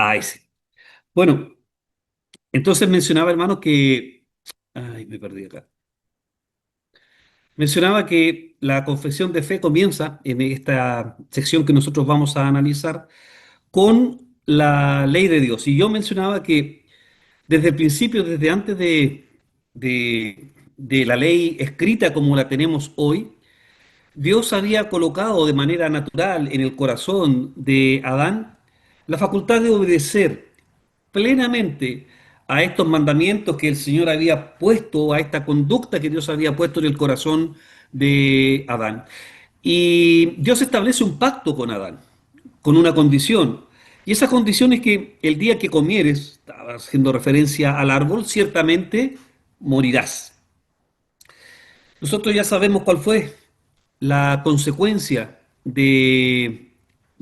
Ay, sí. Bueno, entonces mencionaba, hermano, que... Ay, me perdí acá. Mencionaba que la confesión de fe comienza en esta sección que nosotros vamos a analizar con la ley de Dios. Y yo mencionaba que desde el principio, desde antes de la ley escrita como la tenemos hoy, Dios había colocado de manera natural en el corazón de Adán la facultad de obedecer plenamente a estos mandamientos que el Señor había puesto, a esta conducta que Dios había puesto en el corazón de Adán. Y Dios establece un pacto con Adán, con una condición. Y esa condición es que el día que comieres, estaba haciendo referencia al árbol, ciertamente morirás. Nosotros ya sabemos cuál fue la consecuencia de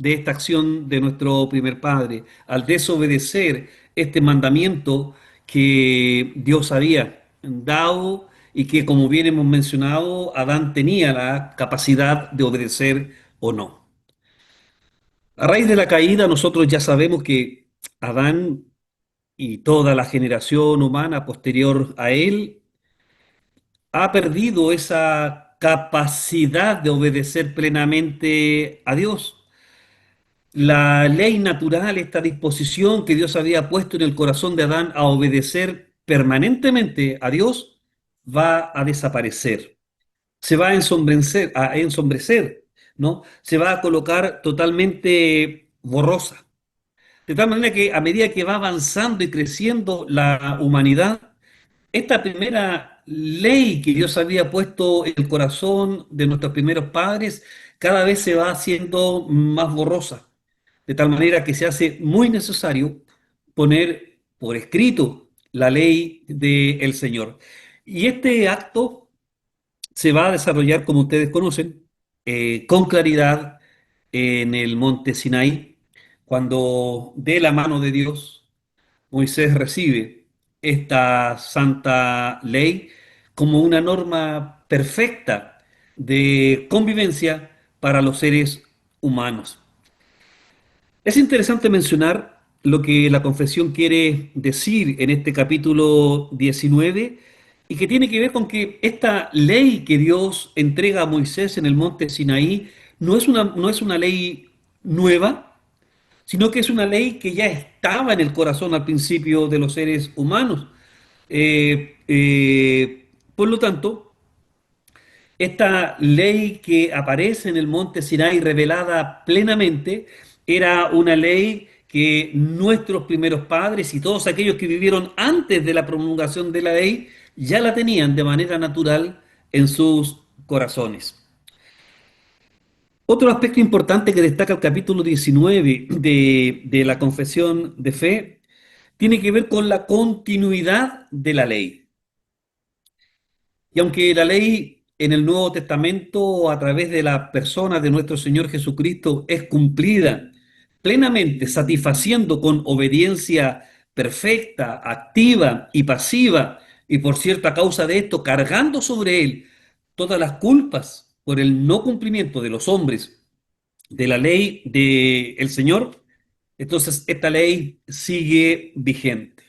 esta acción de nuestro primer padre al desobedecer este mandamiento que Dios había dado y que, como bien hemos mencionado, Adán tenía la capacidad de obedecer o no. A raíz de la caída, nosotros ya sabemos que Adán y toda la generación humana posterior a él ha perdido esa capacidad de obedecer plenamente a Dios. La ley natural, esta disposición que Dios había puesto en el corazón de Adán a obedecer permanentemente a Dios, va a desaparecer, se va a ensombrecer, ¿no? Se va a colocar totalmente borrosa. De tal manera que a medida que va avanzando y creciendo la humanidad, esta primera ley que Dios había puesto en el corazón de nuestros primeros padres cada vez se va haciendo más borrosa, de tal manera que se hace muy necesario poner por escrito la ley del Señor. Y este acto se va a desarrollar, como ustedes conocen, con claridad en el monte Sinaí, cuando de la mano de Dios Moisés recibe esta santa ley como una norma perfecta de convivencia para los seres humanos. Es interesante mencionar lo que la confesión quiere decir en este capítulo 19 y que tiene que ver con que esta ley que Dios entrega a Moisés en el monte Sinaí no es una ley nueva, sino que es una ley que ya estaba en el corazón al principio de los seres humanos. Por lo tanto, esta ley que aparece en el monte Sinai revelada plenamente era una ley que nuestros primeros padres y todos aquellos que vivieron antes de la promulgación de la ley ya la tenían de manera natural en sus corazones. Otro aspecto importante que destaca el capítulo 19 de la confesión de fe tiene que ver con la continuidad de la ley. Y aunque la ley en el Nuevo Testamento, a través de la persona de nuestro Señor Jesucristo, es cumplida plenamente, satisfaciendo con obediencia perfecta, activa y pasiva, y por cierta causa de esto, cargando sobre él todas las culpas por el no cumplimiento de los hombres de la ley del Señor, entonces esta ley sigue vigente.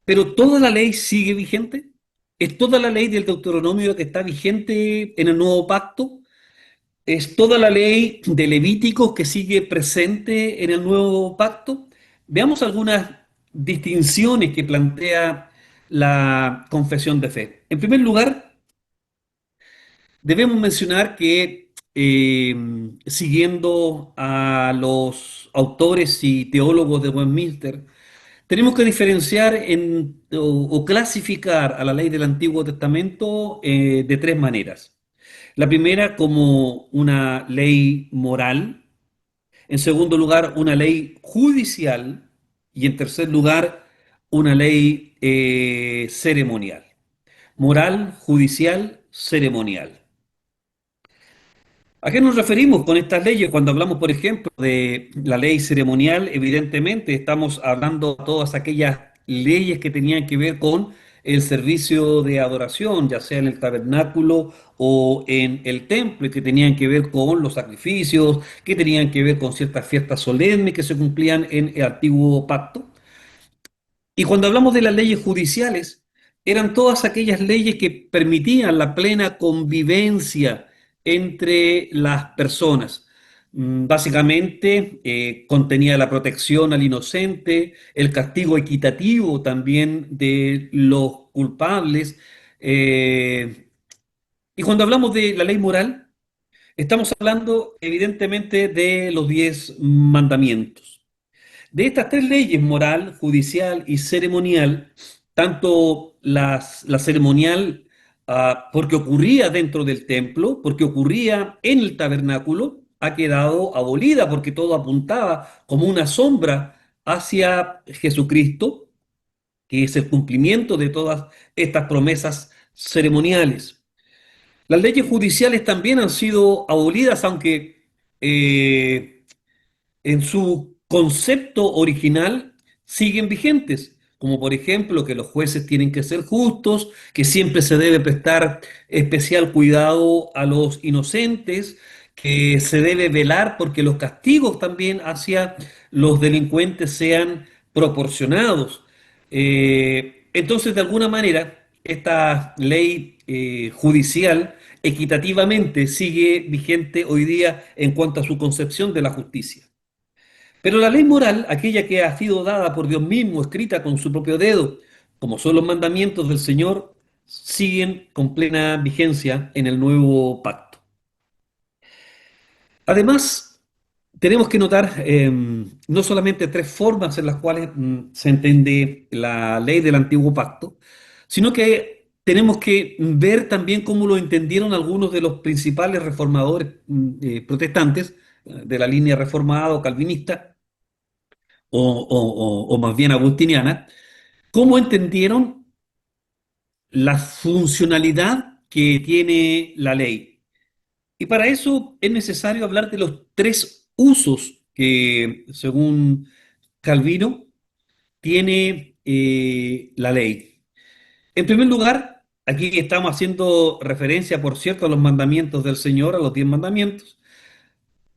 Pero toda la ley sigue vigente. Es toda la ley del Deuteronomio que está vigente en el nuevo pacto. Es toda la ley de Levíticos que sigue presente en el nuevo pacto. Veamos algunas distinciones que plantea la confesión de fe. En primer lugar, debemos mencionar que siguiendo a los autores y teólogos de Westminster, tenemos que diferenciar o clasificar a la ley del Antiguo Testamento de tres maneras. La primera como una ley moral, en segundo lugar una ley judicial y en tercer lugar una ley ceremonial. Moral, judicial, ceremonial. ¿A qué nos referimos con estas leyes? Cuando hablamos, por ejemplo, de la ley ceremonial, evidentemente estamos hablando de todas aquellas leyes que tenían que ver con el servicio de adoración, ya sea en el tabernáculo o en el templo, y que tenían que ver con los sacrificios, que tenían que ver con ciertas fiestas solemnes que se cumplían en el antiguo pacto. Y cuando hablamos de las leyes judiciales, eran todas aquellas leyes que permitían la plena convivencia entre las personas. Básicamente, contenía la protección al inocente, el castigo equitativo también de los culpables. Y cuando hablamos de la ley moral, estamos hablando evidentemente de los 10 mandamientos. De estas tres leyes, moral, judicial y ceremonial, tanto la ceremonial, porque ocurría dentro del templo, porque ocurría en el tabernáculo, ha quedado abolida porque todo apuntaba como una sombra hacia Jesucristo, que es el cumplimiento de todas estas promesas ceremoniales. Las leyes judiciales también han sido abolidas, aunque en su concepto original siguen vigentes, como por ejemplo que los jueces tienen que ser justos, que siempre se debe prestar especial cuidado a los inocentes, que se debe velar porque los castigos también hacia los delincuentes sean proporcionados. Entonces, de alguna manera, esta ley judicial equitativamente sigue vigente hoy día en cuanto a su concepción de la justicia. Pero la ley moral, aquella que ha sido dada por Dios mismo, escrita con su propio dedo, como son los mandamientos del Señor, siguen con plena vigencia en el nuevo pacto. Además, tenemos que notar no solamente tres formas en las cuales se entiende la ley del antiguo pacto, sino que tenemos que ver también cómo lo entendieron algunos de los principales reformadores protestantes de la línea reformada o calvinista o más bien agustiniana, cómo entendieron la funcionalidad que tiene la ley. Y para eso es necesario hablar de los tres usos que, según Calvino, tiene la ley. En primer lugar, aquí estamos haciendo referencia, por cierto, a los mandamientos del Señor, a los 10 mandamientos.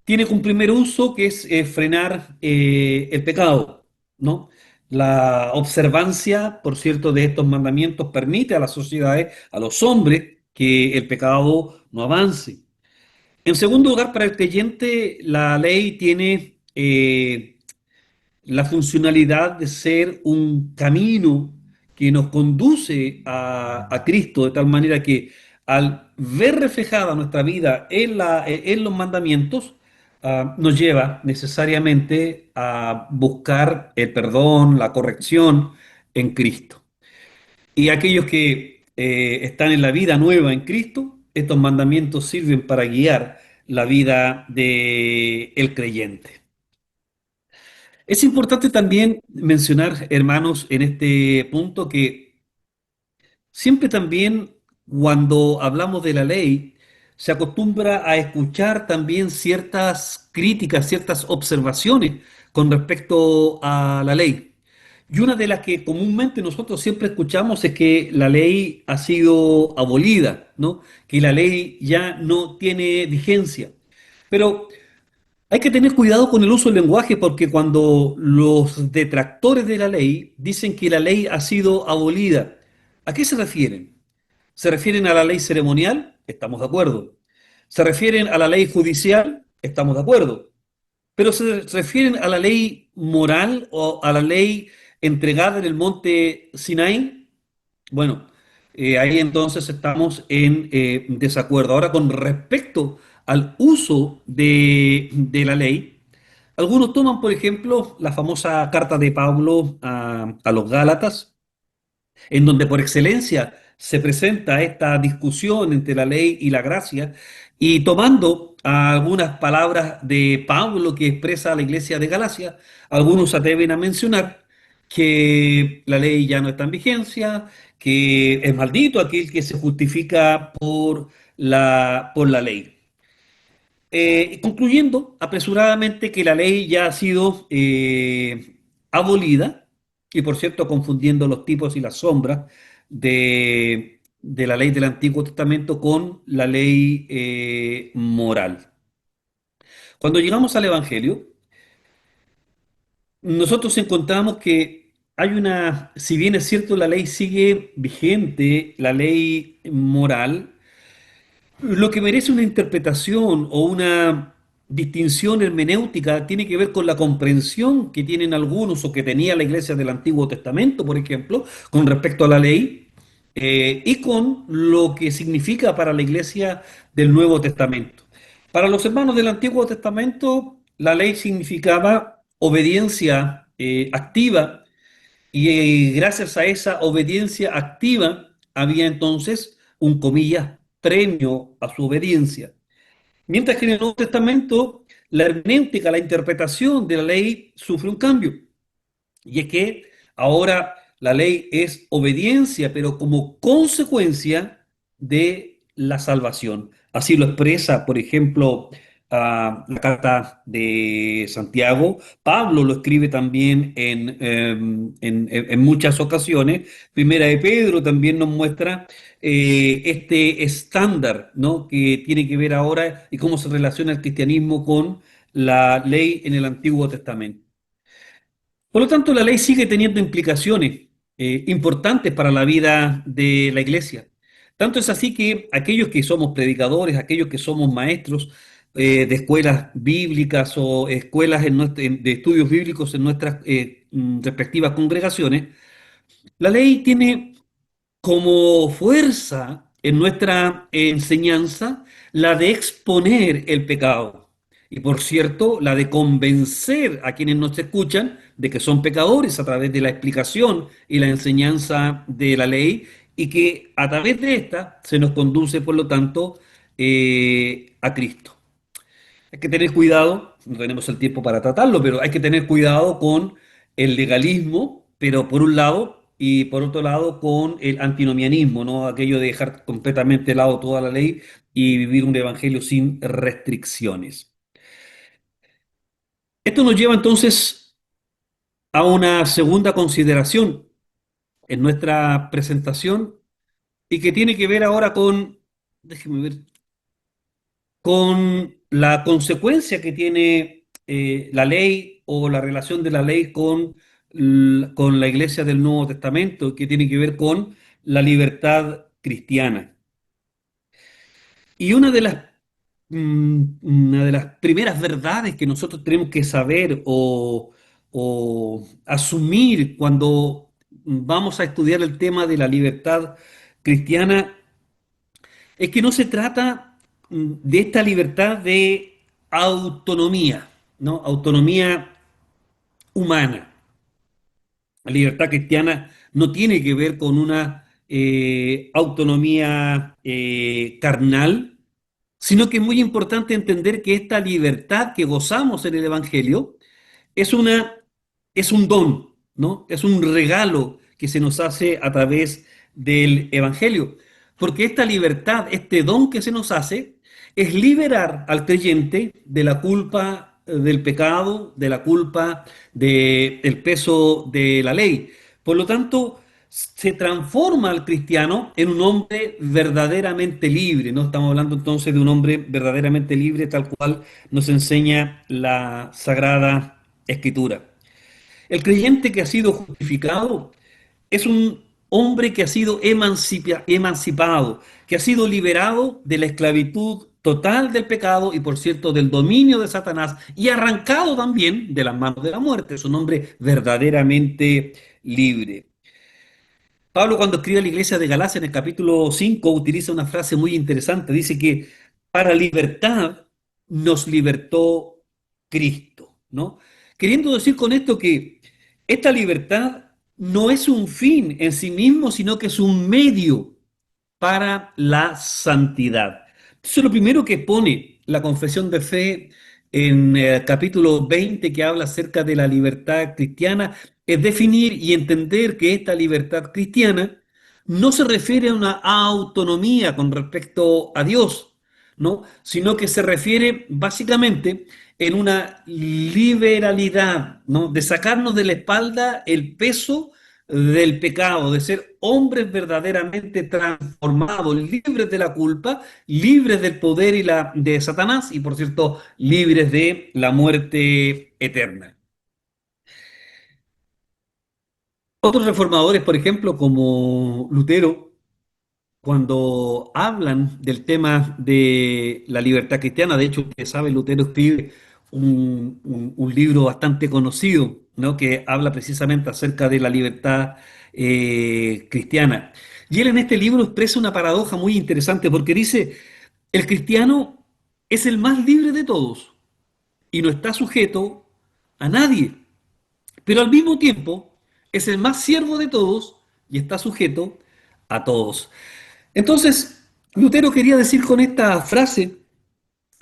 Tiene un primer uso que es frenar el pecado, ¿no? La observancia, por cierto, de estos mandamientos permite a las sociedades, a los hombres, que el pecado no avance. En segundo lugar, para el creyente, la ley tiene la funcionalidad de ser un camino que nos conduce a Cristo, de tal manera que al ver reflejada nuestra vida en los mandamientos, nos lleva necesariamente a buscar el perdón, la corrección en Cristo. Y aquellos que están en la vida nueva en Cristo, estos mandamientos sirven para guiar la vida del creyente. Es importante también mencionar, hermanos, en este punto que siempre también cuando hablamos de la ley, se acostumbra a escuchar también ciertas críticas, ciertas observaciones con respecto a la ley. Y una de las que comúnmente nosotros siempre escuchamos es que la ley ha sido abolida, ¿no? Que la ley ya no tiene vigencia. Pero hay que tener cuidado con el uso del lenguaje porque cuando los detractores de la ley dicen que la ley ha sido abolida, ¿a qué se refieren? ¿Se refieren a la ley ceremonial? Estamos de acuerdo. ¿Se refieren a la ley judicial? Estamos de acuerdo. Pero ¿se refieren a la ley moral o a la ley entregada en el monte Sinaí? Bueno, ahí entonces estamos en desacuerdo. Ahora, con respecto al uso de la ley, algunos toman, por ejemplo, la famosa carta de Pablo a los Gálatas, en donde por excelencia se presenta esta discusión entre la ley y la gracia, y tomando algunas palabras de Pablo que expresa a la iglesia de Galacia, algunos se atreven a mencionar que la ley ya no está en vigencia, que es maldito aquel que se justifica por la ley. Concluyendo apresuradamente que la ley ya ha sido abolida, y por cierto confundiendo los tipos y las sombras, de la ley del Antiguo Testamento con la ley moral. Cuando llegamos al Evangelio, nosotros encontramos que hay una, si bien es cierto, la ley sigue vigente, la ley moral, lo que merece una interpretación o una distinción hermenéutica tiene que ver con la comprensión que tienen algunos o que tenía la iglesia del Antiguo Testamento, por ejemplo, con respecto a la ley, y con lo que significa para la iglesia del Nuevo Testamento. Para los hermanos del Antiguo Testamento, la ley significaba obediencia activa y gracias a esa obediencia activa había entonces un comillas premio a su obediencia. Mientras que en el Nuevo Testamento la hermenéutica, la interpretación de la ley sufre un cambio. Y es que ahora la ley es obediencia, pero como consecuencia de la salvación. Así lo expresa, por ejemplo, la carta de Santiago. Pablo lo escribe también en muchas ocasiones. Primera de Pedro también nos muestra este estándar, ¿no? Que tiene que ver ahora y cómo se relaciona el cristianismo con la ley en el Antiguo Testamento. Por lo tanto, la ley sigue teniendo implicaciones importantes para la vida de la iglesia. Tanto es así que aquellos que somos predicadores, aquellos que somos maestros de escuelas bíblicas o escuelas de estudios bíblicos en nuestras respectivas congregaciones, la ley tiene como fuerza en nuestra enseñanza la de exponer el pecado. Y por cierto, la de convencer a quienes nos escuchan de que son pecadores a través de la explicación y la enseñanza de la ley y que a través de esta se nos conduce, por lo tanto, a Cristo. Hay que tener cuidado, no tenemos el tiempo para tratarlo, pero hay que tener cuidado con el legalismo, pero por un lado, y por otro lado con el antinomianismo, ¿no? Aquello de dejar completamente de lado toda la ley y vivir un evangelio sin restricciones. Esto nos lleva entonces a una segunda consideración en nuestra presentación y que tiene que ver ahora con, déjeme ver, con la consecuencia que tiene la ley o la relación de la ley con la iglesia del Nuevo Testamento, que tiene que ver con la libertad cristiana. Y una de las primeras verdades que nosotros tenemos que saber o asumir cuando vamos a estudiar el tema de la libertad cristiana es que no se trata de esta libertad de autonomía, ¿no? Autonomía humana. La libertad cristiana no tiene que ver con una autonomía carnal, sino que es muy importante entender que esta libertad que gozamos en el Evangelio es una, es un don, ¿no? Es un regalo que se nos hace a través del Evangelio. Porque esta libertad, este don que se nos hace, es liberar al creyente de la culpa del pecado, de la culpa del peso de la ley. Por lo tanto, se transforma al cristiano en un hombre verdaderamente libre. No estamos hablando entonces de un hombre verdaderamente libre, tal cual nos enseña la Sagrada Escritura. El creyente que ha sido justificado es un hombre que ha sido emancipado, que ha sido liberado de la esclavitud total del pecado y, por cierto, del dominio de Satanás y arrancado también de las manos de la muerte. Es un hombre verdaderamente libre. Pablo, cuando escribe a la iglesia de Galacia en el capítulo 5, utiliza una frase muy interesante. Dice que para libertad nos libertó Cristo, ¿no? Queriendo decir con esto que esta libertad no es un fin en sí mismo, sino que es un medio para la santidad. Eso es lo primero que pone la confesión de fe en el capítulo 20 que habla acerca de la libertad cristiana, es definir y entender que esta libertad cristiana no se refiere a una autonomía con respecto a Dios, ¿no? Sino que se refiere básicamente en una liberalidad, ¿no? De sacarnos de la espalda el peso del pecado, de ser hombres verdaderamente transformados, libres de la culpa, libres del poder y de Satanás y, por cierto, libres de la muerte eterna. Otros reformadores, por ejemplo, como Lutero, cuando hablan del tema de la libertad cristiana, de hecho, usted sabe, Lutero escribe un libro bastante conocido, ¿no? Que habla precisamente acerca de la libertad cristiana. Y él en este libro expresa una paradoja muy interesante porque dice, el cristiano es el más libre de todos y no está sujeto a nadie, pero al mismo tiempo es el más siervo de todos y está sujeto a todos. Entonces, Lutero quería decir con esta frase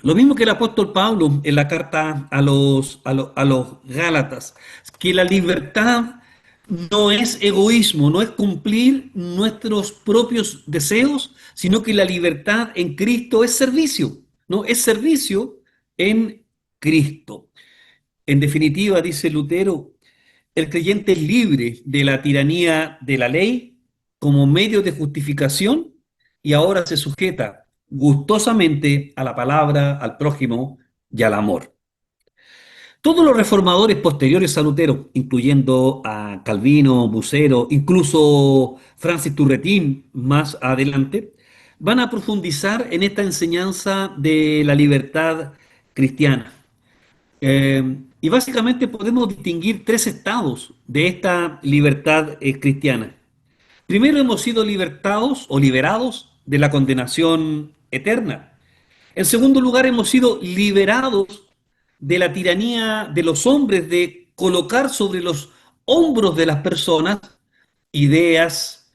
lo mismo que el apóstol Pablo en la carta a los Gálatas, que la libertad no es egoísmo, no es cumplir nuestros propios deseos, sino que la libertad en Cristo es servicio, ¿no? Es servicio en Cristo. En definitiva, dice Lutero, el creyente es libre de la tiranía de la ley como medio de justificación y ahora se sujeta gustosamente a la palabra, al prójimo y al amor. Todos los reformadores posteriores a Lutero, incluyendo a Calvino, Bucero, incluso Francis Turretín más adelante, van a profundizar en esta enseñanza de la libertad cristiana. Y básicamente podemos distinguir tres estados de esta libertad cristiana. Primero hemos sido libertados o liberados de la condenación eterna. En segundo lugar hemos sido liberados de la tiranía de los hombres de colocar sobre los hombros de las personas ideas,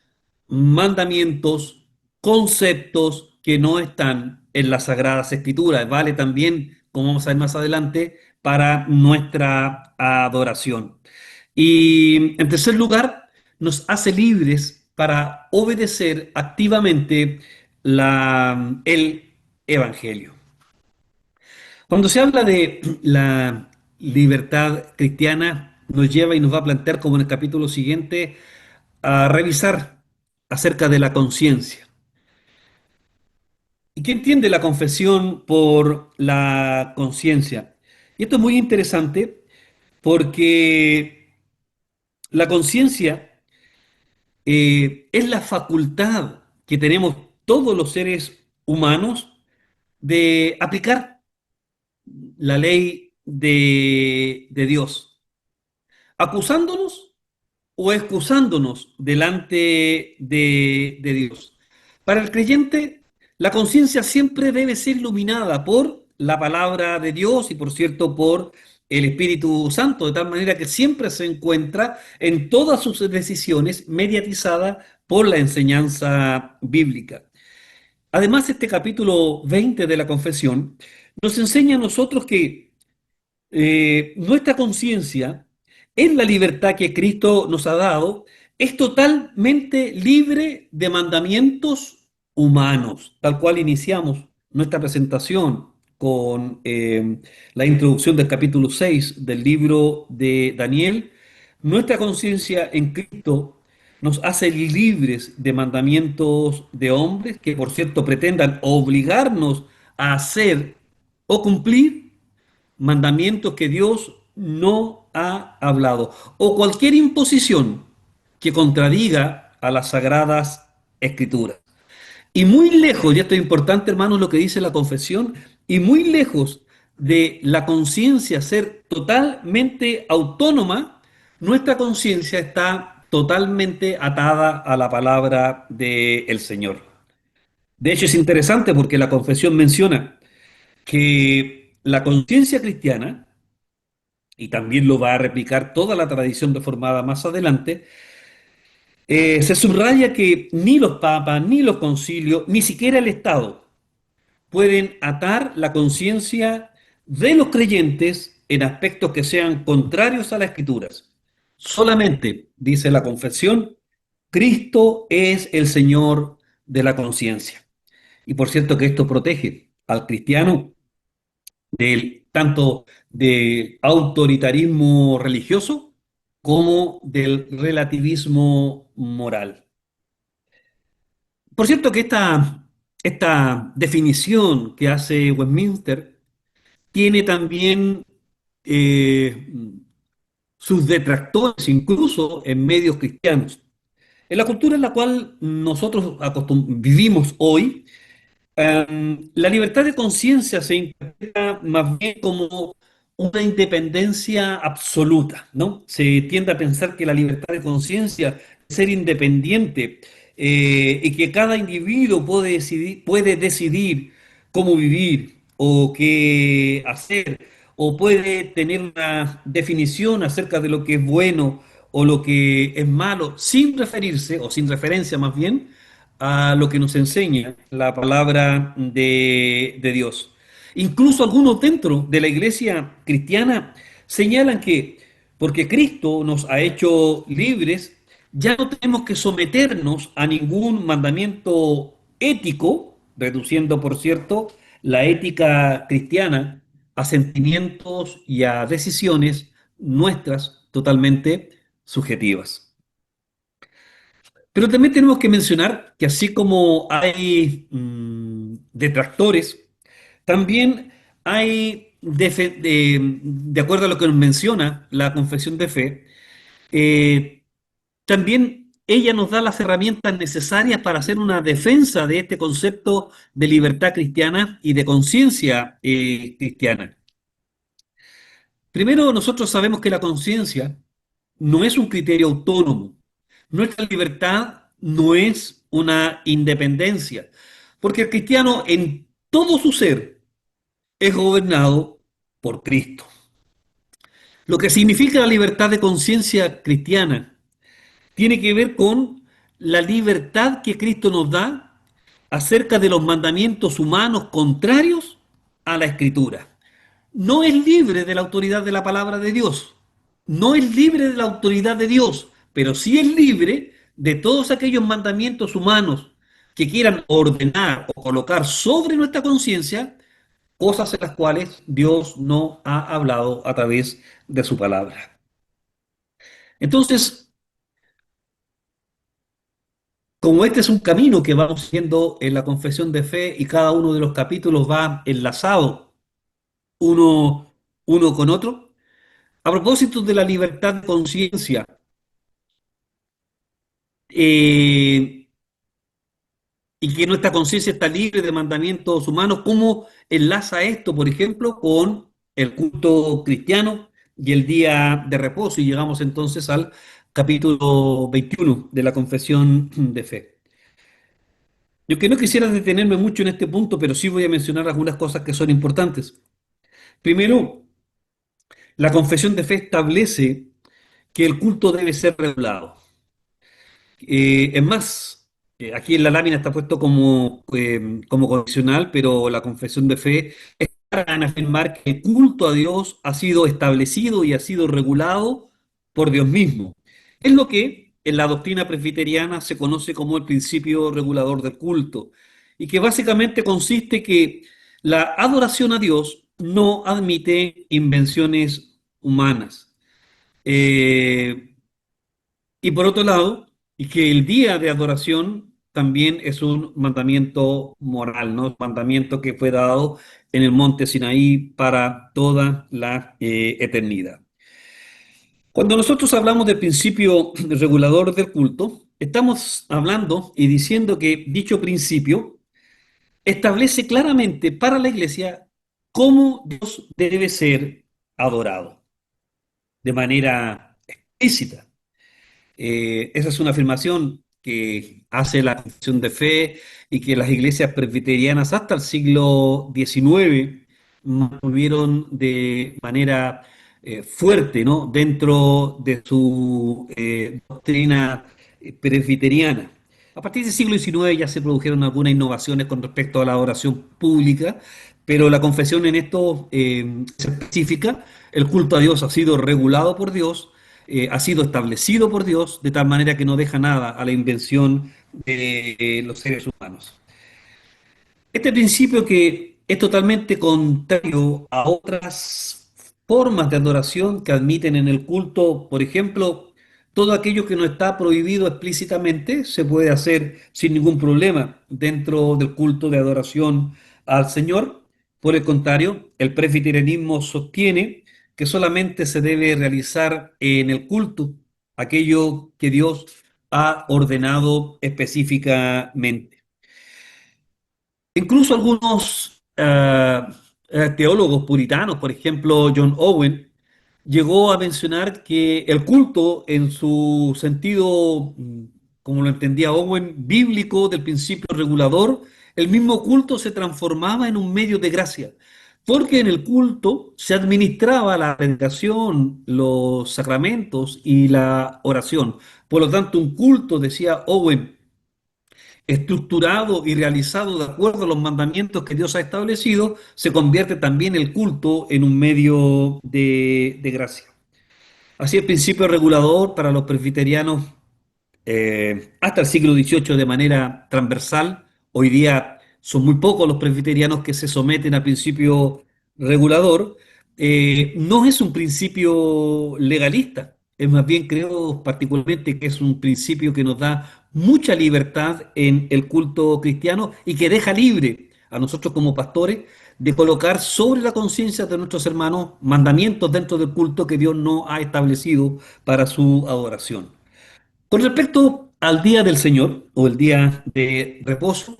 mandamientos, conceptos que no están en las Sagradas Escrituras. Vale también, como vamos a ver más adelante, para nuestra adoración. Y en tercer lugar, nos hace libres para obedecer activamente el Evangelio. Cuando se habla de la libertad cristiana, nos lleva y nos va a plantear, como en el capítulo siguiente, a revisar acerca de la conciencia. ¿Y qué entiende la confesión por la conciencia? Y esto es muy interesante porque la conciencia es la facultad que tenemos todos los seres humanos de aplicar la ley de Dios, acusándonos o excusándonos delante de Dios. Para el creyente, la conciencia siempre debe ser iluminada por la palabra de Dios y, por cierto, por el Espíritu Santo, de tal manera que siempre se encuentra en todas sus decisiones mediatizada por la enseñanza bíblica. Además, este capítulo 20 de la confesión nos enseña a nosotros que nuestra conciencia, en la libertad que Cristo nos ha dado, es totalmente libre de mandamientos humanos, tal cual iniciamos nuestra presentación con la introducción del capítulo 6 del libro de Daniel. Nuestra conciencia en Cristo nos hace libres de mandamientos de hombres que, por cierto, pretendan obligarnos a hacer o cumplir mandamientos que Dios no ha hablado, o cualquier imposición que contradiga a las sagradas escrituras. Y muy lejos, y esto es importante, hermanos, lo que dice la confesión, y muy lejos de la conciencia ser totalmente autónoma, nuestra conciencia está totalmente atada a la palabra del Señor. De hecho, es interesante porque la confesión menciona que la conciencia cristiana, y también lo va a replicar toda la tradición reformada más adelante, se subraya que ni los papas, ni los concilios, ni siquiera el Estado pueden atar la conciencia de los creyentes en aspectos que sean contrarios a las escrituras. Solamente, dice la confesión, Cristo es el Señor de la conciencia. Y por cierto que esto protege al cristiano del tanto de autoritarismo religioso como del relativismo moral. Por cierto que esta definición que hace Westminster tiene también eh, sus detractores, incluso en medios cristianos. En la cultura en la cual nosotros vivimos hoy, la libertad de conciencia se interpreta más bien como una independencia absoluta, ¿no? Se tiende a pensar que la libertad de conciencia es ser independiente y que cada individuo puede decidir cómo vivir o qué hacer, o puede tener una definición acerca de lo que es bueno o lo que es malo, sin referirse, o sin referencia más bien, a lo que nos enseña la palabra de Dios. Incluso algunos dentro de la iglesia cristiana señalan que porque Cristo nos ha hecho libres, ya no tenemos que someternos a ningún mandamiento ético, reduciendo, por cierto, la ética cristiana a sentimientos y a decisiones nuestras totalmente subjetivas. Pero también tenemos que mencionar que así como hay detractores, también hay, de acuerdo a lo que nos menciona la confesión de fe, eh, también ella nos da las herramientas necesarias para hacer una defensa de este concepto de libertad cristiana y de conciencia cristiana. Primero, nosotros sabemos que la conciencia no es un criterio autónomo. Nuestra libertad no es una independencia, porque el cristiano en todo su ser es gobernado por Cristo. Lo que significa la libertad de conciencia cristiana tiene que ver con la libertad que Cristo nos da acerca de los mandamientos humanos contrarios a la Escritura. No es libre de la autoridad de la palabra de Dios, no es libre de la autoridad de Dios, pero sí es libre de todos aquellos mandamientos humanos que quieran ordenar o colocar sobre nuestra conciencia cosas en las cuales Dios no ha hablado a través de su palabra. Entonces, como este es un camino que vamos siguiendo en la confesión de fe y cada uno de los capítulos va enlazado uno, uno con otro, a propósito de la libertad de conciencia, eh, y que nuestra conciencia está libre de mandamientos humanos, ¿cómo enlaza esto, por ejemplo, con el culto cristiano y el día de reposo? Y llegamos entonces al capítulo 21 de la confesión de fe. Yo que no quisiera detenerme mucho en este punto, pero sí voy a mencionar algunas cosas que son importantes. Primero, la confesión de fe establece que el culto debe ser regulado. Es más, aquí en la lámina está puesto como condicional, pero la confesión de fe está en afirmar que el culto a Dios ha sido establecido y ha sido regulado por Dios mismo. Es lo que en la doctrina presbiteriana se conoce como el principio regulador del culto, y que básicamente consiste que la adoración a Dios no admite invenciones humanas. Eh, y por otro lado, y que el día de adoración también es un mandamiento moral, ¿no? Un mandamiento que fue dado en el monte Sinaí para toda la eternidad. Cuando nosotros hablamos del principio regulador del culto, estamos hablando y diciendo que dicho principio establece claramente para la iglesia cómo Dios debe ser adorado de manera explícita. Esa es una afirmación que hace la confesión de fe y que las iglesias presbiterianas hasta el siglo XIX mantuvieron de manera fuerte, ¿no? Dentro de su doctrina presbiteriana. A partir del siglo XIX ya se produjeron algunas innovaciones con respecto a la oración pública, pero la confesión en esto es específica. El culto a Dios ha sido regulado por Dios, ha sido establecido por Dios, de tal manera que no deja nada a la invención de los seres humanos. Este principio que es totalmente contrario a otras formas de adoración que admiten en el culto. Por ejemplo, todo aquello que no está prohibido explícitamente se puede hacer sin ningún problema dentro del culto de adoración al Señor. Por el contrario, el presbiterianismo sostiene que solamente se debe realizar en el culto aquello que Dios ha ordenado específicamente. Incluso algunos teólogos puritanos, por ejemplo, John Owen, llegó a mencionar que el culto en su sentido, como lo entendía Owen, bíblico del principio regulador, el mismo culto se transformaba en un medio de gracia, porque en el culto se administraba la predicación, los sacramentos y la oración. Por lo tanto, un culto, decía Owen, estructurado y realizado de acuerdo a los mandamientos que Dios ha establecido, se convierte también el culto en un medio de gracia. Así el principio regulador para los presbiterianos hasta el siglo XVIII de manera transversal. Hoy día son muy pocos los presbiterianos que se someten al principio regulador. No es un principio legalista, es más bien creo particularmente que es un principio que nos da mucha libertad en el culto cristiano y que deja libre a nosotros como pastores de colocar sobre la conciencia de nuestros hermanos mandamientos dentro del culto que Dios no ha establecido para su adoración. Con respecto al día del Señor o el día de reposo,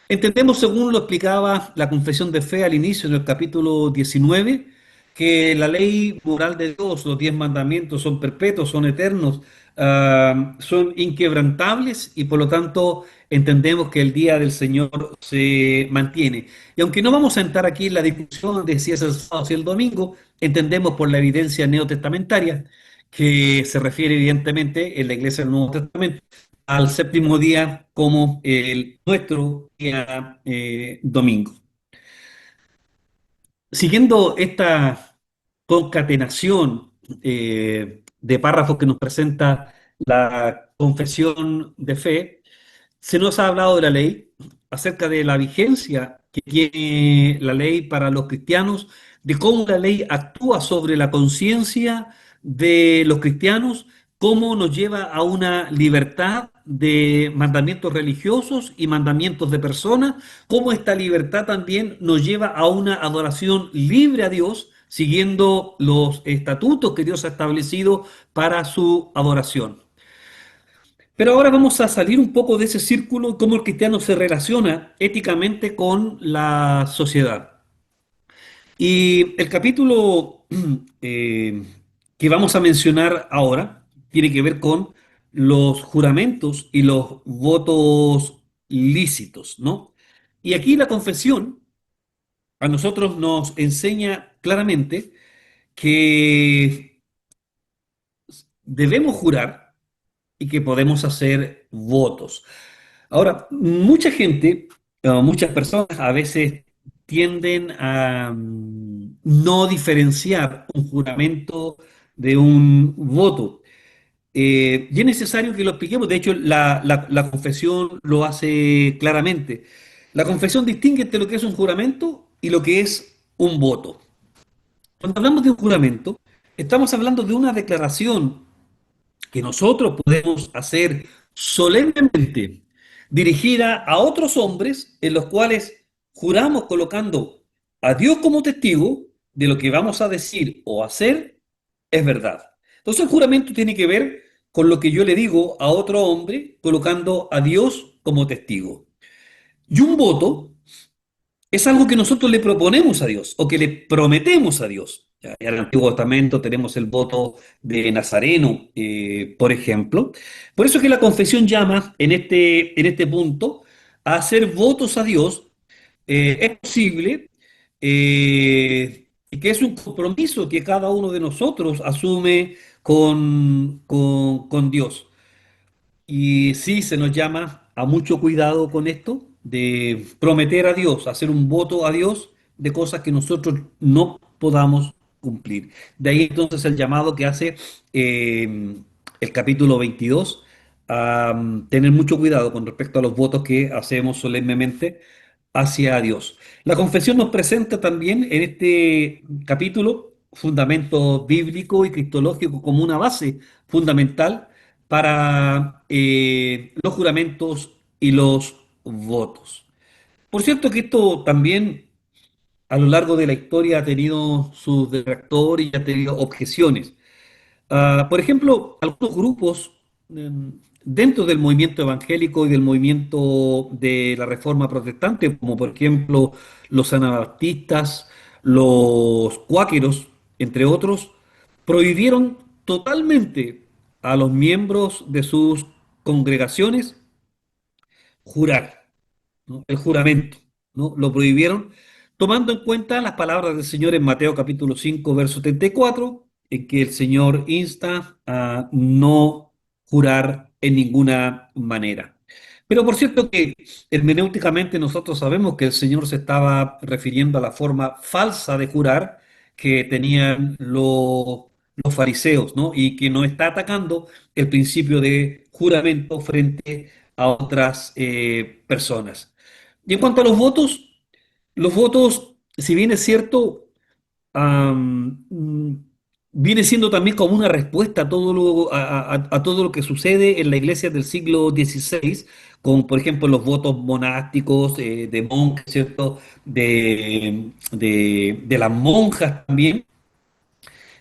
entendemos, según lo explicaba la confesión de fe al inicio del capítulo 19, que la ley moral de Dios, los 10 mandamientos son perpetuos, son eternos, son inquebrantables y por lo tanto entendemos que el día del Señor se mantiene. Y aunque no vamos a entrar aquí en la discusión de si es el sábado o si es el domingo, entendemos por la evidencia neotestamentaria que se refiere evidentemente en la Iglesia del Nuevo Testamento al séptimo día como el nuestro día domingo. Siguiendo esta concatenación de párrafos que nos presenta la confesión de fe, se nos ha hablado de la ley, acerca de la vigencia que tiene la ley para los cristianos, de cómo la ley actúa sobre la conciencia de los cristianos, cómo nos lleva a una libertad de mandamientos religiosos y mandamientos de personas, cómo esta libertad también nos lleva a una adoración libre a Dios, siguiendo los estatutos que Dios ha establecido para su adoración. Pero ahora vamos a salir un poco de ese círculo, cómo el cristiano se relaciona éticamente con la sociedad. Y el capítulo que vamos a mencionar ahora tiene que ver con los juramentos y los votos lícitos, ¿no? Y aquí la confesión a nosotros nos enseña claramente que debemos jurar y que podemos hacer votos. Ahora, mucha gente, muchas personas a veces tienden a no diferenciar un juramento de un voto. Y es necesario que lo expliquemos. De hecho, la confesión lo hace claramente. La confesión distingue entre lo que es un juramento y lo que es un voto. Cuando hablamos de un juramento, estamos hablando de una declaración que nosotros podemos hacer solemnemente, dirigida a otros hombres en los cuales juramos colocando a Dios como testigo de lo que vamos a decir o hacer es verdad. Entonces el juramento tiene que ver con lo que yo le digo a otro hombre colocando a Dios como testigo. Y un voto es algo que nosotros le proponemos a Dios o que le prometemos a Dios. Ya en el Antiguo Testamento tenemos el voto de Nazareno, por ejemplo. Por eso es que la confesión llama en este punto a hacer votos a Dios. Es posible y que es un compromiso que cada uno de nosotros asume con Dios. Y sí, se nos llama a mucho cuidado con esto, de prometer a Dios, hacer un voto a Dios de cosas que nosotros no podamos cumplir. De ahí entonces el llamado que hace el capítulo 22 a tener mucho cuidado con respecto a los votos que hacemos solemnemente hacia Dios. La confesión nos presenta también en este capítulo fundamento bíblico y cristológico como una base fundamental para los juramentos y los votos. Por cierto que esto también a lo largo de la historia ha tenido sus detractores y ha tenido objeciones. Por ejemplo, algunos grupos dentro del movimiento evangélico y del movimiento de la Reforma Protestante, como por ejemplo los anabaptistas, los cuáqueros, entre otros, prohibieron totalmente a los miembros de sus congregaciones jurar, ¿no? El juramento, ¿no? Lo prohibieron, tomando en cuenta las palabras del Señor en Mateo capítulo 5 verso 34, en que el Señor insta a no jurar en ninguna manera. Pero por cierto que hermenéuticamente nosotros sabemos que el Señor se estaba refiriendo a la forma falsa de jurar que tenían los fariseos, ¿no? Y que no está atacando el principio de juramento frente a otras personas. Y en cuanto a los votos, si bien es cierto, am, mm, viene siendo también como una respuesta a todo a todo lo que sucede en la iglesia del siglo XVI, como por ejemplo los votos monásticos de monjes, ¿cierto? De las monjas también.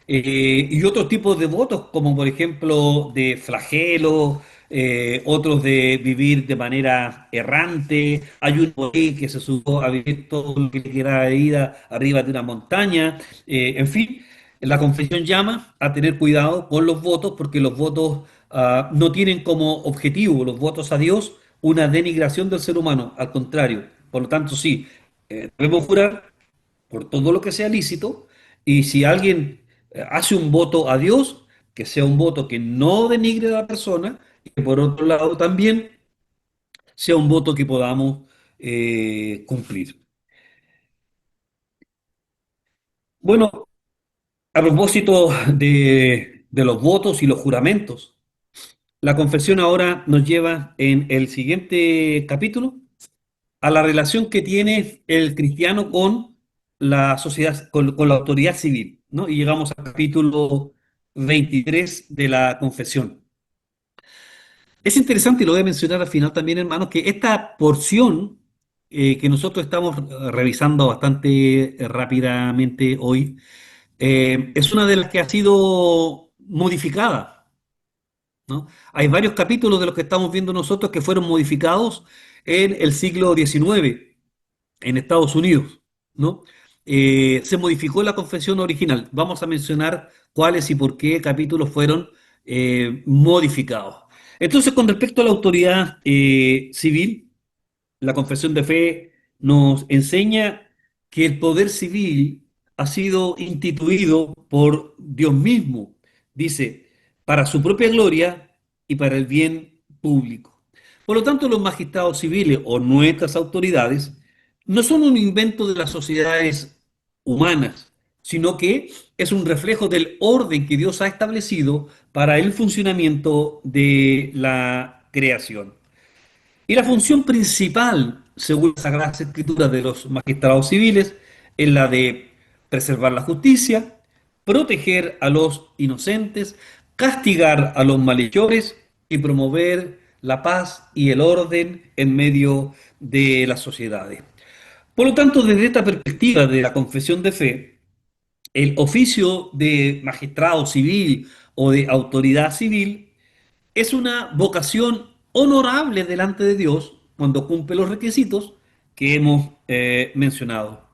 Y otros tipos de votos, como por ejemplo de flagelo, otros de vivir de manera errante. Hay uno por ahí que se subió a vivir todo lo que le quedaba de vida arriba de una montaña. En fin, la confesión llama a tener cuidado con los votos porque los votos no tienen como objetivo, los votos a Dios, una denigración del ser humano. Al contrario, por lo tanto, sí, debemos jurar por todo lo que sea lícito, y si alguien hace un voto a Dios, que sea un voto que no denigre a la persona, y que por otro lado también sea un voto que podamos cumplir. Bueno, a propósito de los votos y los juramentos, la confesión ahora nos lleva en el siguiente capítulo a la relación que tiene el cristiano con la sociedad, con la autoridad civil, ¿no? Y llegamos al capítulo 23 de la confesión. Es interesante, y lo voy a mencionar al final también, hermanos, que esta porción que nosotros estamos revisando bastante rápidamente hoy, es una de las que ha sido modificada, ¿no? Hay varios capítulos de los que estamos viendo nosotros que fueron modificados en el siglo XIX en Estados Unidos, ¿no? Se modificó la confesión original. Vamos a mencionar cuáles y por qué capítulos fueron modificados. Entonces, con respecto a la autoridad civil, la confesión de fe nos enseña que el poder civil ha sido instituido por Dios mismo, dice, para su propia gloria y para el bien público. Por lo tanto, los magistrados civiles o nuestras autoridades no son un invento de las sociedades humanas, sino que es un reflejo del orden que Dios ha establecido para el funcionamiento de la creación. Y la función principal, según las Sagradas Escrituras de los magistrados civiles, es la de preservar la justicia, proteger a los inocentes, castigar a los malhechores y promover la paz y el orden en medio de las sociedades. Por lo tanto, desde esta perspectiva de la confesión de fe, el oficio de magistrado civil o de autoridad civil es una vocación honorable delante de Dios cuando cumple los requisitos que hemos mencionado.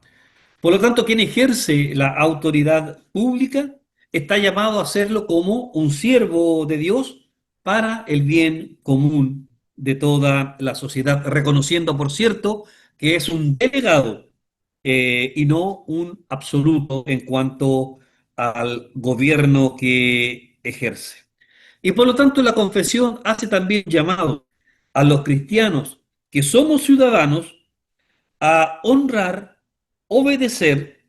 Por lo tanto, quien ejerce la autoridad pública está llamado a hacerlo como un siervo de Dios para el bien común de toda la sociedad, reconociendo, por cierto, que es un delegado y no un absoluto en cuanto al gobierno que ejerce. Y por lo tanto la confesión hace también llamado a los cristianos que somos ciudadanos a honrar, obedecer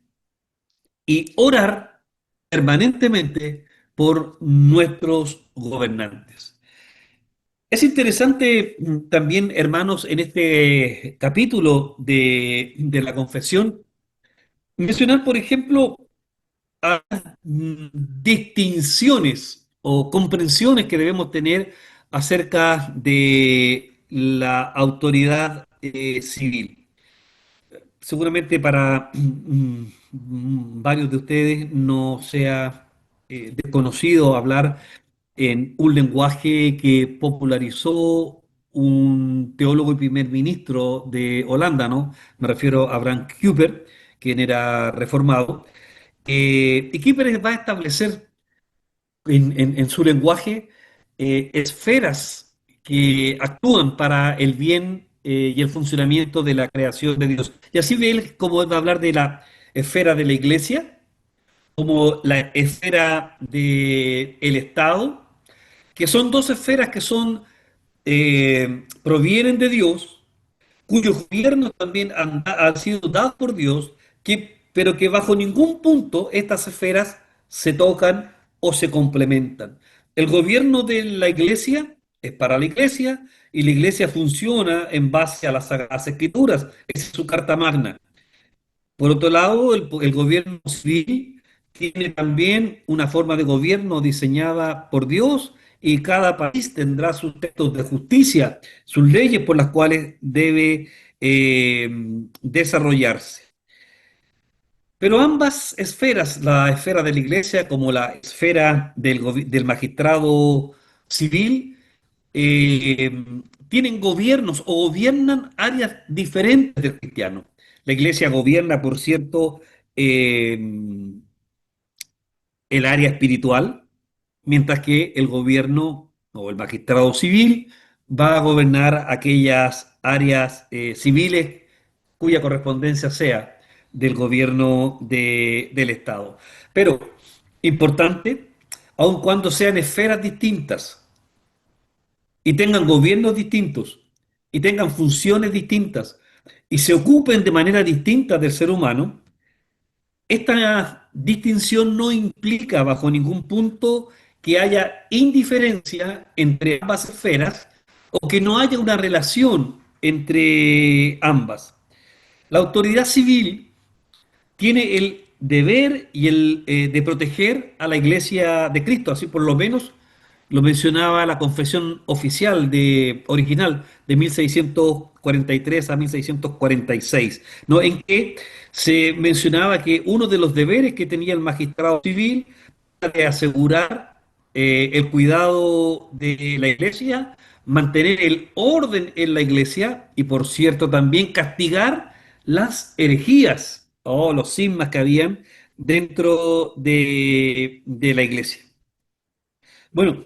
y orar permanentemente por nuestros gobernantes. Es interesante también, hermanos, en este capítulo de la confesión, mencionar, por ejemplo, distinciones o comprensiones que debemos tener acerca de la autoridad civil. Seguramente para varios de ustedes no sea desconocido hablar en un lenguaje que popularizó un teólogo y primer ministro de Holanda, ¿no? Me refiero a Abraham Kuyper, quien era reformado. Y Kuyper va a establecer en su lenguaje esferas que actúan para el bien y el funcionamiento de la creación de Dios. Y así ve él como va a hablar de la esfera de la iglesia, como la esfera del Estado, que son dos esferas que son provienen de Dios, cuyos gobiernos también han sido dados por Dios, pero que bajo ningún punto estas esferas se tocan o se complementan. El gobierno de la iglesia es para la iglesia y la iglesia funciona en base a las Sagradas Escrituras. Esa es su carta magna. Por otro lado, el gobierno civil tiene también una forma de gobierno diseñada por Dios y cada país tendrá sus textos de justicia, sus leyes por las cuales debe desarrollarse. Pero ambas esferas, la esfera de la iglesia como la esfera del magistrado civil, eh, tienen gobiernos o gobiernan áreas diferentes del cristiano. La iglesia gobierna, por cierto, eh, el área espiritual, mientras que el gobierno o el magistrado civil va a gobernar aquellas áreas civiles cuya correspondencia sea del gobierno del Estado. Pero, importante, aun cuando sean esferas distintas, y tengan gobiernos distintos y tengan funciones distintas y se ocupen de manera distinta del ser humano, esta distinción no implica bajo ningún punto que haya indiferencia entre ambas esferas o que no haya una relación entre ambas. La autoridad civil tiene el deber y el de proteger a la Iglesia de Cristo, así por lo menos lo mencionaba la confesión oficial original de 1643 a 1646, ¿no? En que se mencionaba que uno de los deberes que tenía el magistrado civil era de asegurar el cuidado de la iglesia, mantener el orden en la iglesia y, por cierto, también castigar las herejías o los cismas que habían dentro de la iglesia. Bueno,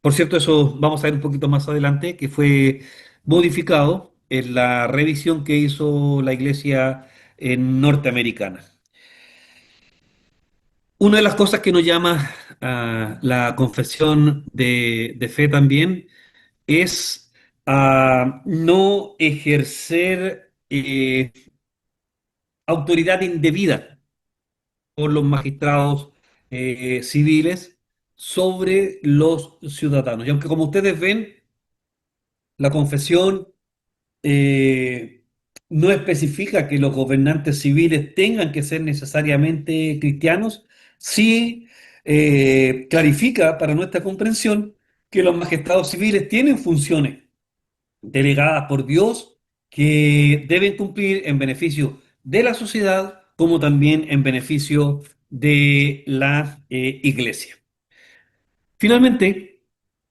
por cierto, eso vamos a ver un poquito más adelante, que fue modificado en la revisión que hizo la iglesia norteamericana. Una de las cosas que nos llama a la confesión de fe también es a no ejercer autoridad indebida por los magistrados civiles sobre los ciudadanos. Y aunque como ustedes ven, la confesión eh, no especifica que los gobernantes civiles tengan que ser necesariamente cristianos, sí clarifica para nuestra comprensión que los magistrados civiles tienen funciones delegadas por Dios que deben cumplir en beneficio de la sociedad como también en beneficio de la iglesia. Finalmente,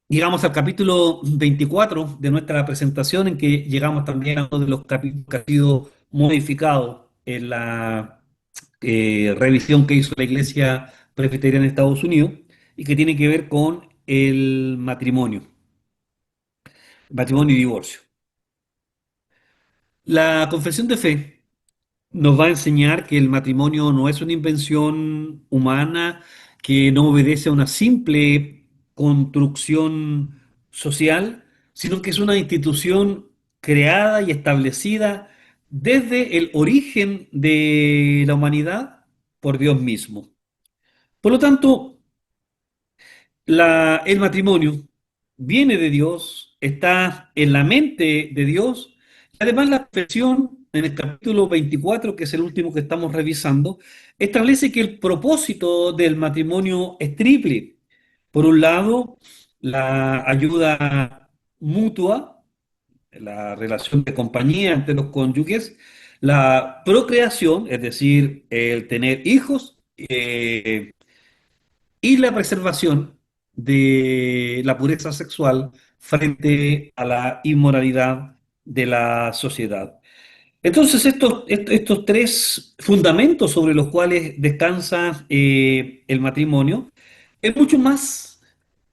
llegamos al capítulo 24 de nuestra presentación, en que llegamos también a uno de los capítulos que ha sido modificado en la revisión que hizo la Iglesia Presbiteriana de Estados Unidos y que tiene que ver con el matrimonio y divorcio. La confesión de fe nos va a enseñar que el matrimonio no es una invención humana que no obedece a una simple construcción social, sino que es una institución creada y establecida desde el origen de la humanidad por Dios mismo. Por lo tanto, el matrimonio viene de Dios, está en la mente de Dios, y además la perfección en el capítulo 24, que es el último que estamos revisando, establece que el propósito del matrimonio es triple. Por un lado, la ayuda mutua, la relación de compañía entre los cónyuges, la procreación, es decir, el tener hijos, y la preservación de la pureza sexual frente a la inmoralidad de la sociedad. Entonces, estos tres fundamentos sobre los cuales descansa el matrimonio es mucho más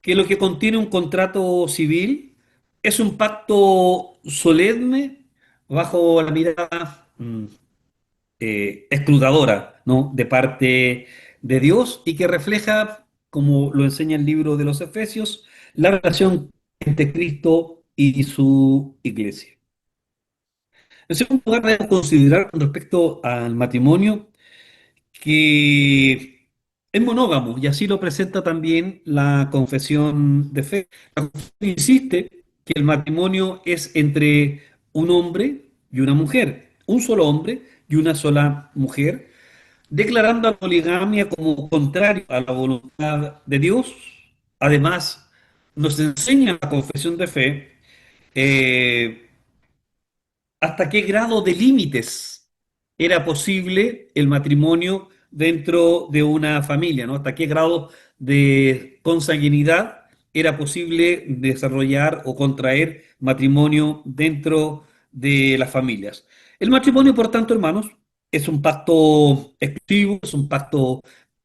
que lo que contiene un contrato civil, es un pacto solemne bajo la mirada escrutadora, ¿no? De parte de Dios y que refleja, como lo enseña el libro de los Efesios, la relación entre Cristo y su iglesia. En segundo lugar, debemos considerar con respecto al matrimonio que es monógamo y así lo presenta también la confesión de fe. La confesión insiste que el matrimonio es entre un hombre y una mujer, un solo hombre y una sola mujer, declarando la poligamia como contrario a la voluntad de Dios. Además, nos enseña la confesión de fe eh, hasta qué grado de límites era posible el matrimonio dentro de una familia, ¿no? Hasta qué grado de consanguinidad era posible desarrollar o contraer matrimonio dentro de las familias. El matrimonio, por tanto, hermanos, es un pacto exclusivo, es un pacto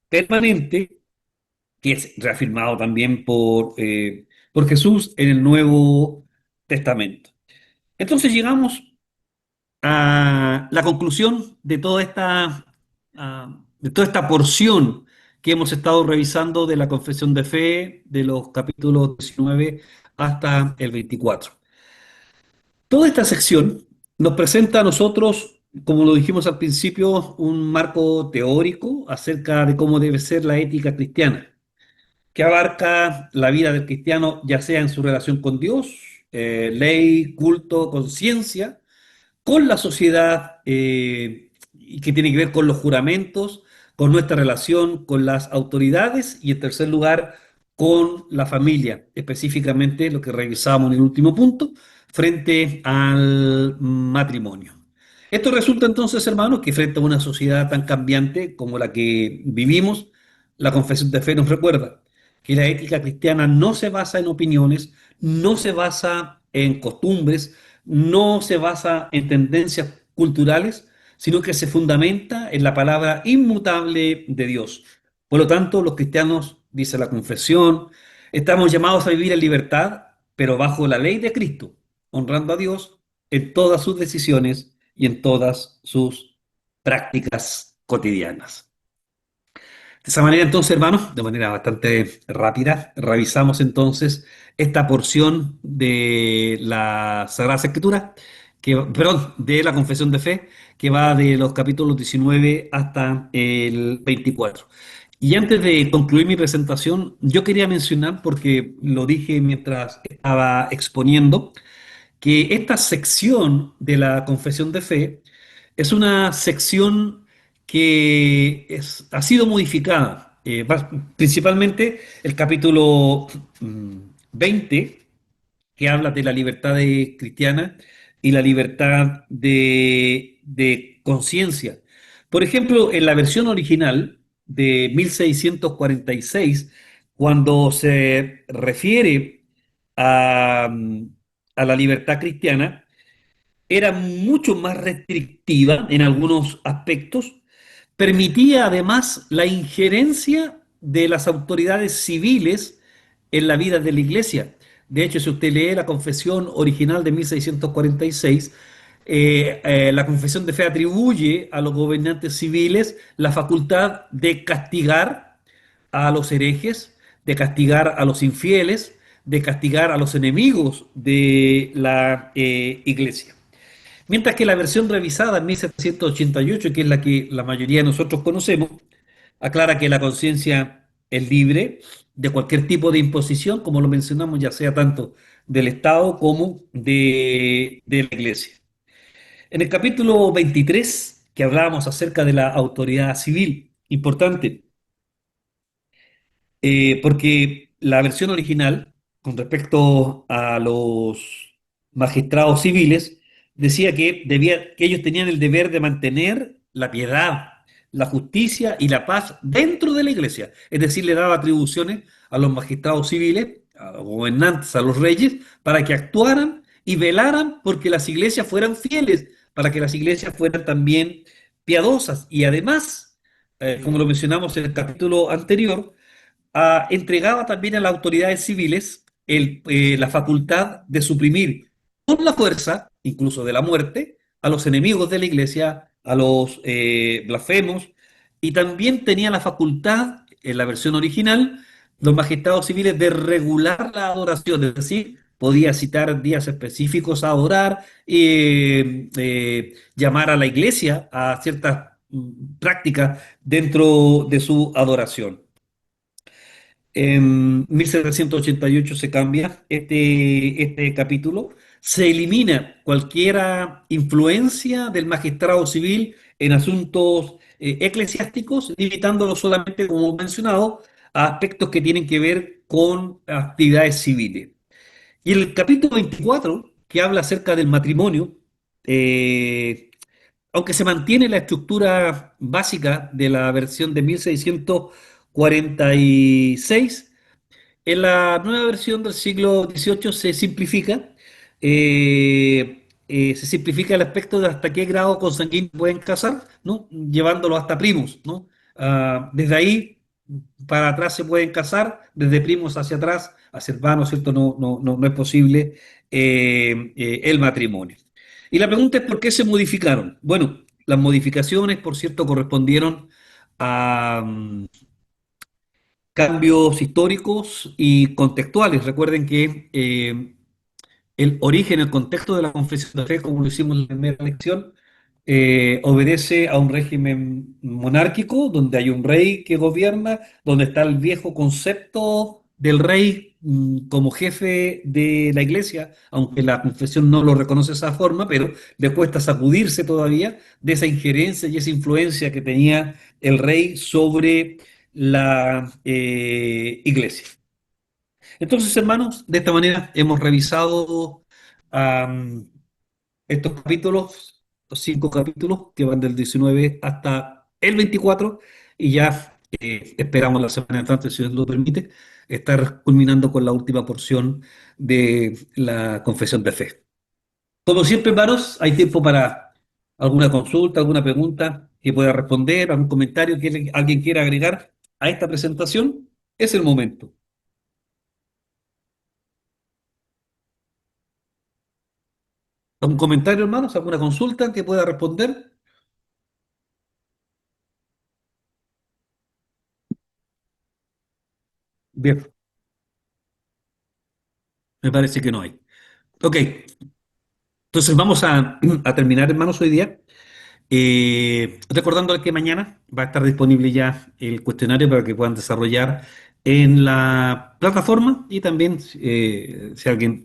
permanente que es reafirmado también por Jesús en el Nuevo Testamento. Entonces llegamos a la conclusión de toda esta porción que hemos estado revisando de la Confesión de Fe, de los capítulos 19 hasta el 24. Toda esta sección nos presenta a nosotros, como lo dijimos al principio, un marco teórico acerca de cómo debe ser la ética cristiana, que abarca la vida del cristiano, ya sea en su relación con Dios, ley, culto, conciencia, con la sociedad y que tiene que ver con los juramentos, con nuestra relación con las autoridades y en tercer lugar con la familia, específicamente lo que revisábamos en el último punto, frente al matrimonio. Esto resulta entonces, hermanos, que frente a una sociedad tan cambiante como la que vivimos, la confesión de fe nos recuerda que la ética cristiana no se basa en opiniones, no se basa en costumbres, no se basa en tendencias culturales, sino que se fundamenta en la palabra inmutable de Dios. Por lo tanto, los cristianos, dice la confesión, estamos llamados a vivir en libertad, pero bajo la ley de Cristo, honrando a Dios en todas sus decisiones y en todas sus prácticas cotidianas. De esa manera, entonces, hermanos, de manera bastante rápida, revisamos entonces esta porción de la Sagrada Escritura, perdón, de la Confesión de Fe, que va de los capítulos 19 hasta el 24. Y antes de concluir mi presentación, yo quería mencionar, porque lo dije mientras estaba exponiendo, que esta sección de la confesión de fe es una sección que ha sido modificada, principalmente el capítulo 20, que habla de la cristiana y la libertad de conciencia. Por ejemplo, en la versión original de 1646, cuando se refiere a la libertad cristiana, era mucho más restrictiva en algunos aspectos, permitía además la injerencia de las autoridades civiles en la vida de la iglesia. De hecho, si usted lee la confesión original de 1646, la confesión de fe atribuye a los gobernantes civiles la facultad de castigar a los herejes, de castigar a los infieles, de castigar a los enemigos de la iglesia. Mientras que la versión revisada en 1788, que es la que la mayoría de nosotros conocemos, aclara que la conciencia es libre de cualquier tipo de imposición, como lo mencionamos, ya sea tanto del Estado como de la Iglesia. En el capítulo 23, que hablábamos acerca de la autoridad civil, importante, porque la versión original, con respecto a los magistrados civiles, decía que ellos tenían el deber de mantener la piedad, la justicia y la paz dentro de la iglesia. Es decir, le daba atribuciones a los magistrados civiles, a los gobernantes, a los reyes, para que actuaran y velaran porque las iglesias fueran fieles, para que las iglesias fueran también piadosas. Y además, como lo mencionamos en el capítulo anterior, entregaba también a las autoridades civiles la facultad de suprimir con la fuerza, incluso de la muerte, a los enemigos de la iglesia, a los blasfemos, y también tenía la facultad, en la versión original, los magistrados civiles de regular la adoración, es decir, podía citar días específicos a adorar, llamar a la iglesia a ciertas prácticas dentro de su adoración. En 1788 se cambia este capítulo, se elimina cualquier influencia del magistrado civil en asuntos eclesiásticos, limitándolo solamente, como mencionado, a aspectos que tienen que ver con actividades civiles. Y el capítulo 24, que habla acerca del matrimonio, eh, aunque se mantiene la estructura básica de la versión de 1646, en la nueva versión del siglo XVIII se simplifica el aspecto de hasta qué grado consanguíneos pueden casar, ¿no? Llevándolo hasta primos, ¿no? Desde ahí para atrás se pueden casar, desde primos hacia atrás, hacia hermanos, ¿cierto? No es posible el matrimonio. Y la pregunta es ¿por qué se modificaron? Bueno, las modificaciones, por cierto, correspondieron a cambios históricos y contextuales. Recuerden que el origen, el contexto de la confesión de fe, como lo hicimos en la primera lección, obedece a un régimen monárquico donde hay un rey que gobierna, donde está el viejo concepto del rey como jefe de la iglesia, aunque la confesión no lo reconoce de esa forma, pero le cuesta sacudirse todavía de esa injerencia y esa influencia que tenía el rey sobre la iglesia. Entonces, hermanos, de esta manera hemos revisado am, estos capítulos, los 5 capítulos que van del 19 hasta el 24, y ya esperamos la semana entrante, si Dios lo permite, estar culminando con la última porción de la confesión de fe. Como siempre, hermanos, hay tiempo para alguna consulta, alguna pregunta que pueda responder, algún comentario que alguien quiera agregar a esta presentación. Es el momento. ¿Algún comentario, hermanos? ¿Alguna consulta que pueda responder? Bien, me parece que no hay. Ok, entonces vamos a terminar, hermanos, hoy día. Recordando que mañana va a estar disponible ya el cuestionario para que puedan desarrollar en la plataforma, y también si alguien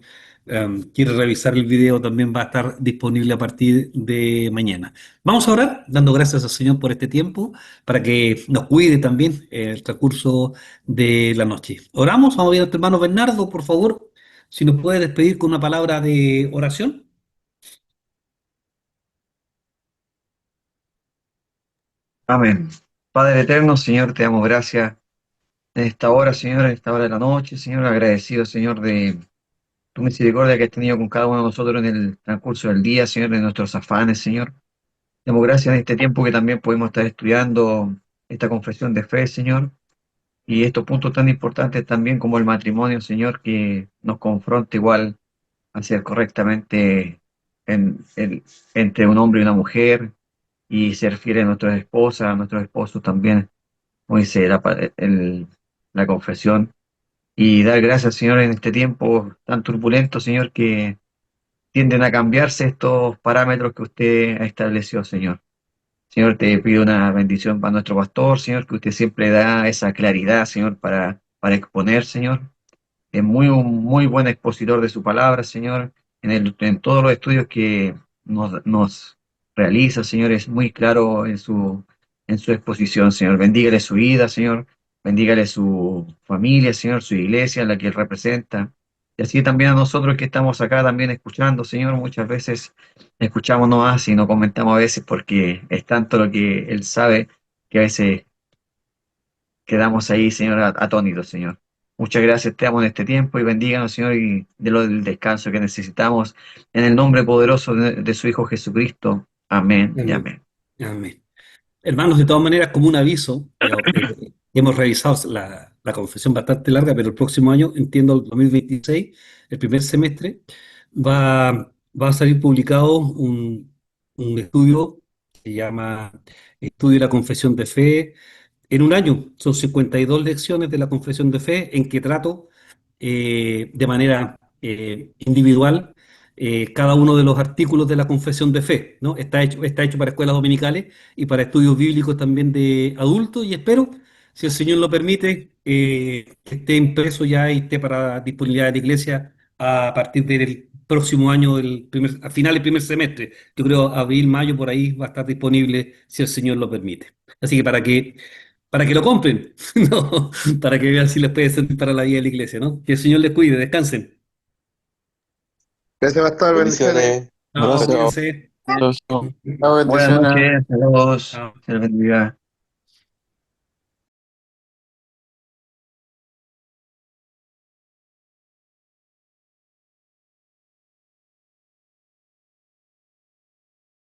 quiere revisar el video también va a estar disponible a partir de mañana. Vamos a orar dando gracias al Señor por este tiempo para que nos cuide también el transcurso de la noche. Oramos, vamos a ver a nuestro hermano Bernardo, por favor, si nos puede despedir con una palabra de oración. Amén. Padre eterno, Señor, te damos gracias en esta hora, Señor, en esta hora de la noche, Señor, agradecido, Señor, de tu misericordia que has tenido con cada uno de nosotros en el transcurso del día, Señor, de nuestros afanes, Señor. Te damos gracias en este tiempo que también podemos estar estudiando esta confesión de fe, Señor, y estos puntos tan importantes también como el matrimonio, Señor, que nos confronta igual a ser correctamente entre un hombre y una mujer y ser fieles a nuestras esposas, a nuestros esposos también como dice la confesión, y dar gracias, Señor, en este tiempo tan turbulento, Señor, que tienden a cambiarse estos parámetros que usted ha establecido, Señor. Señor, te pido una bendición para nuestro pastor, Señor, que usted siempre da esa claridad, Señor, para exponer, Señor. Es un muy buen expositor de su palabra, Señor, en todos los estudios que nos realiza, Señor, es muy claro en su exposición, Señor. Bendígale su vida, Señor. Bendígale su familia, Señor, su iglesia, la que él representa. Y así también a nosotros que estamos acá también escuchando, Señor, muchas veces escuchamos nomás y no comentamos a veces porque es tanto lo que él sabe que a veces quedamos ahí, Señor, atónitos, Señor. Muchas gracias, te amo en este tiempo y bendíganos, Señor, y de lo del descanso que necesitamos. En el nombre poderoso de su Hijo Jesucristo. Amén y Amén. amén. Amén. Hermanos, de todas maneras, como un aviso, hemos revisado la confesión bastante larga, pero el próximo año, entiendo el 2026, el primer semestre, va a salir publicado un estudio que se llama Estudio de la Confesión de Fe en un año. Son 52 lecciones de la Confesión de Fe en que trato de manera individual cada uno de los artículos de la Confesión de Fe, ¿no? Está hecho para escuelas dominicales y para estudios bíblicos también de adultos y espero, si el Señor lo permite, que esté impreso ya y esté para disponibilidad de la iglesia a partir del próximo año, a final del primer semestre. Yo creo abril, mayo, por ahí va a estar disponible si el Señor lo permite. Así que para que lo compren, ¿no? Para que vean si les puede servir para la vida de la iglesia, ¿no? Que el Señor les cuide, descansen. Gracias, pastor. Bendiciones. Bendiciones. Chao, Gracias. cuídense. Chao, chao. Chao, Buenas bendiciones. noches, saludos, Chao. se les bendiga.